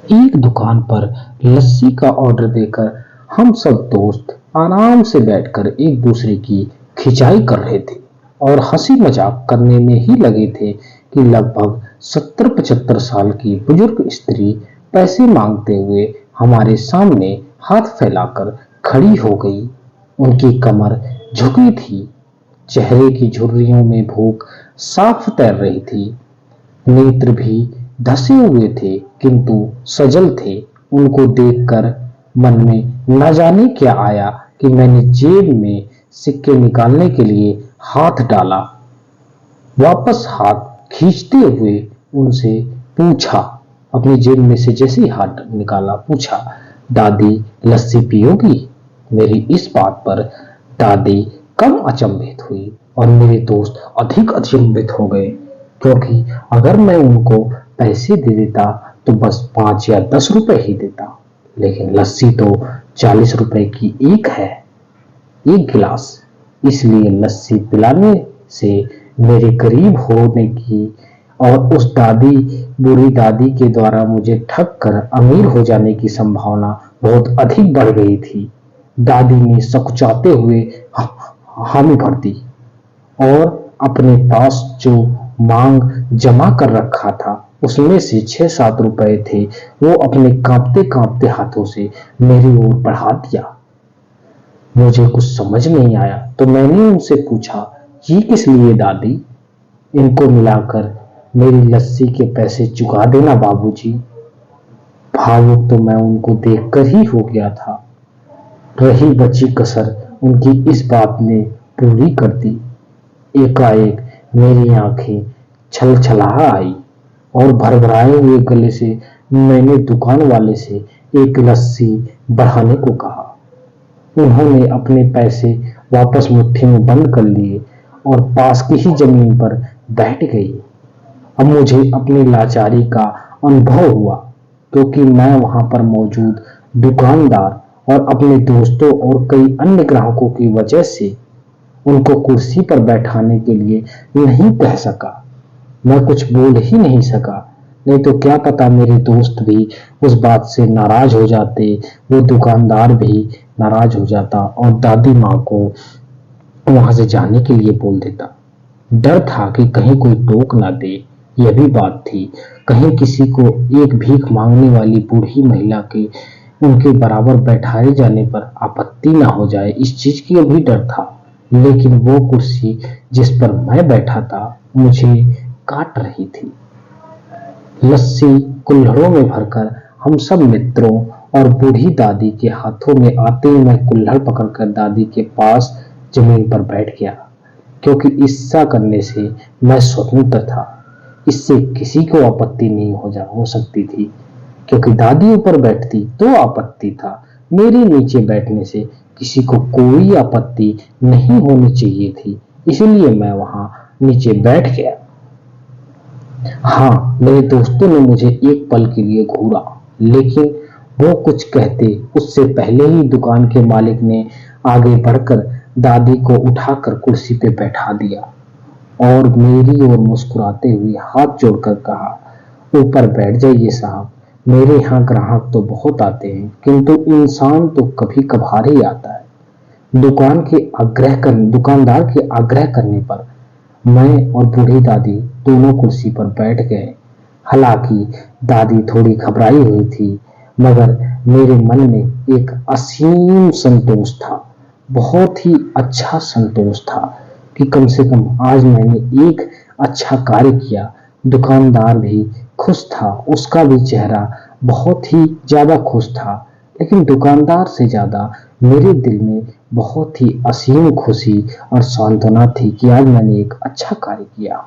एक दुकान पर लस्सी का ऑर्डर देकर हम सब दोस्त आराम से बैठकर एक दूसरे की खिंचाई कर रहे थे और हंसी मजाक करने में ही लगे थे कि लगभग 70-75 साल की बुजुर्ग स्त्री पैसे मांगते हुए हमारे सामने हाथ फैलाकर खड़ी हो गई। उनकी कमर झुकी थी, चेहरे की झुर्रियों में भूख साफ तैर रही थी, नेत्र भी धसे हुए थे किंतु सजल थे। उनको देखकर मन में न जाने क्या आया कि मैंने जेब में सिक्के निकालने के लिए हाथ डाला। वापस हाथ खींचते हुए उनसे पूछा, अपनी जेब में से जैसे ही हाथ निकाला पूछा, दादी लस्सी पियोगी? मेरी इस बात पर दादी कम अचंभित हुई और मेरे दोस्त अधिक अचंभित हो गए, क्योंकि अगर मैं उनको पैसे दे देता तो बस 5 या 10 रुपए ही देता, लेकिन लस्सी तो 40 रुपए की एक है, एक गिलास। इसलिए लस्सी पिलाने से मेरे गरीब होने की और उस दादी बूढ़ी दादी के द्वारा मुझे ठग कर अमीर हो जाने की संभावना बहुत अधिक बढ़ गई थी। दादी ने सकुचाते हुए हामी भर दी और अपने पास जो मांग जमा कर रखा था उसमें से 6-7 रुपए थे, वो अपने कांपते कांपते हाथों से मेरी ओर बढ़ा दिया। मुझे कुछ समझ नहीं आया तो मैंने उनसे पूछा, ये किस लिए दादी? इनको मिलाकर मेरी लस्सी के पैसे चुका देना बाबूजी। भावुक तो मैं उनको देखकर ही हो गया था। रही बची कसर उनकी इस बात ने पूरी कर दी। एकाएक मेरी आंखें छलछला आई और भरभराए हुए गले से मैंने दुकान वाले से एक लस्सी बढ़ाने को कहा। उन्होंने अपने पैसे वापस मुट्ठी में बंद कर लिए और पास की ही जमीन पर बैठ गई। अब मुझे अपनी लाचारी का अनुभव हुआ, क्योंकि मैं वहां पर मौजूद दुकानदार और अपने दोस्तों और कई अन्य ग्राहकों की वजह से उनको कुर्सी पर बैठाने के लिए नहीं कह सका। मैं कुछ बोल ही नहीं सका, नहीं तो क्या पता मेरे दोस्त भी उस बात से नाराज हो जाते, वो दुकानदार भी नाराज हो जाता और दादी माँ को वहां से जाने के लिए बोल देता। डर था कि कहीं कोई टोक ना दे, यह भी बात थी, कहीं किसी को एक भीख मांगने वाली बूढ़ी महिला के उनके बराबर बैठाए जाने पर आपत्ति ना हो जाए, इस चीज की भी डर था। लेकिन वो कुर्सी जिस पर मैं बैठा था मुझे काट रही थी। लस्सी कुल्हड़ों में भरकर हम सब मित्रों और बूढ़ी दादी के हाथों में आते ही मैं कुल्हड़ पकड़कर दादी के पास जमीन पर बैठ गया, क्योंकि ऐसा करने से मैं स्वतंत्र था। इससे किसी को आपत्ति नहीं हो सकती थी, क्योंकि दादी ऊपर बैठती तो आपत्ति था, मेरे नीचे बैठने से किसी को कोई आपत्ति नहीं होनी चाहिए थी, इसलिए मैं वहां नीचे बैठ गया। हाँ, मेरे दोस्तों ने मुझे एक पल के लिए घूरा, लेकिन वो कुछ कहते उससे पहले ही दुकान के मालिक ने आगे बढ़कर दादी को उठाकर कुर्सी पे बैठा दिया और मेरी ओर मुस्कुराते हुए हाथ जोड़कर कहा, ऊपर बैठ जाइए साहब, मेरे यहाँ ग्राहक तो बहुत आते हैं किंतु इंसान तो कभी कभार ही आता है। दुकानदार के आग्रह करने पर मैं और बूढ़ी दादी दोनों कुर्सी पर बैठ गए। हालांकि दादी थोड़ी घबराई हुई थी, मगर मेरे मन में एक असीम संतोष था, बहुत ही अच्छा संतोष था कि कम से कम आज मैंने एक अच्छा कार्य किया। दुकानदार भी खुश था, उसका भी चेहरा बहुत ही ज्यादा खुश था, लेकिन दुकानदार से ज्यादा मेरे दिल में बहुत ही असीम खुशी और सांत्वना थी कि आज मैंने एक अच्छा कार्य किया।